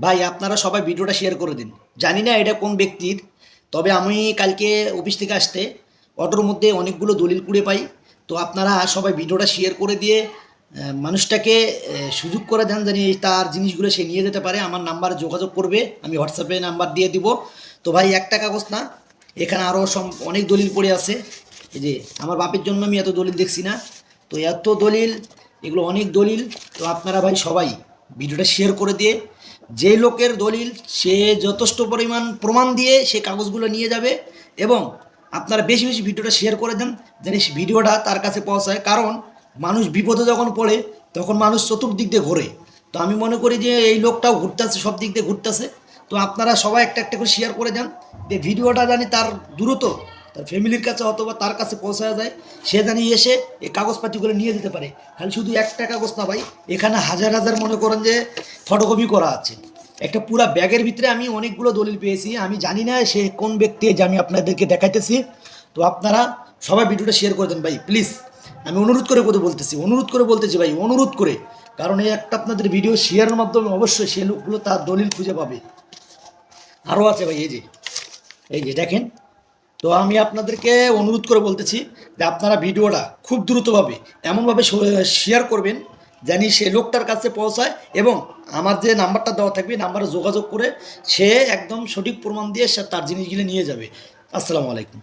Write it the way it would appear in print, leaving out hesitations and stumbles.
ভাই আপনারা সবাই ভিডিওটা শেয়ার করে দিন। জানি না এটা কোন ব্যক্তির, তবে আমি কালকে অফিস থেকে আসতে অটোর মধ্যে অনেকগুলো দলিল কুড়ে পাই। তো আপনারা সবাই ভিডিওটা শেয়ার করে দিয়ে মানুষটাকে সুযোগ করে দেন, জানি তার জিনিসগুলো সে নিয়ে যেতে পারে। আমার নাম্বারে যোগাযোগ করবে, আমি হোয়াটসঅ্যাপে নাম্বার দিয়ে দিব। তো ভাই একটা কাগজ না, এখানে আরও অনেক দলিল পড়ে আছে। এই যে আমার বাপের জন্য আমি এত দলিল দেখছি না, তো এত দলিল, এগুলো অনেক দলিল। তো আপনারা ভাই সবাই ভিডিওটা শেয়ার করে দিয়ে, যে লোকের দলিল সে যথেষ্ট পরিমাণ প্রমাণ দিয়ে সে কাগজগুলো নিয়ে যাবে। এবং আপনারা বেশি বেশি ভিডিওটা শেয়ার করে দেন, যেন ভিডিওটা তার কাছে পৌঁছায়। কারণ মানুষ বিপদে যখন পড়ে তখন মানুষ চতুর্দিক দিয়ে ঘোরে। তো আমি মনে করি যে এই লোকটাও ঘুরতেছে, সব দিক দিয়ে ঘুরতেছে। তো আপনারা সবাই একটা একটা করে শেয়ার করে দেন, যে ভিডিওটা জানি তার দ্রুত তার ফ্যামিলির কাছে অথবা তার কাছে পৌঁছায় যায়, সে জানি এসে এই কাগজপাতিগুলো নিয়ে যেতে পারে। খালি শুধু একটা কাগজ না ভাই, এখানে হাজার হাজার মনে করেন যে ফটোকপি করা আছে। একটা পুরা ব্যাগের ভিতরে আমি অনেকগুলো দলিল পেয়েছি। আমি জানি না সে কোন ব্যক্তি, যে আমি আপনাদেরকে দেখাইতেছি। তো আপনারা সবাই ভিডিওটা শেয়ার করে দেন ভাই প্লিজ। আমি অনুরোধ করে বলতেছি, অনুরোধ করে বলতেছি ভাই, অনুরোধ করে। কারণ এই একটা আপনাদের ভিডিও শেয়ারের মাধ্যমে অবশ্যই সে লোকগুলো তার দলিল খুঁজে পাবে। আরও আছে ভাই, এই যে দেখেন। তো আমি আপনাদেরকে অনুরোধ করে বলতেছি যে আপনারা ভিডিওটা খুব দ্রুতভাবে এমনভাবে শেয়ার করবেন জানি সে লোকটার কাছে পৌঁছায়। এবং আমার যে নাম্বারটা দেওয়া থাকবে, নাম্বারে যোগাযোগ করে সে একদম সঠিক প্রমাণ দিয়ে সে তার জিনিসগুলো নিয়ে যাবে। আসসালামু আলাইকুম।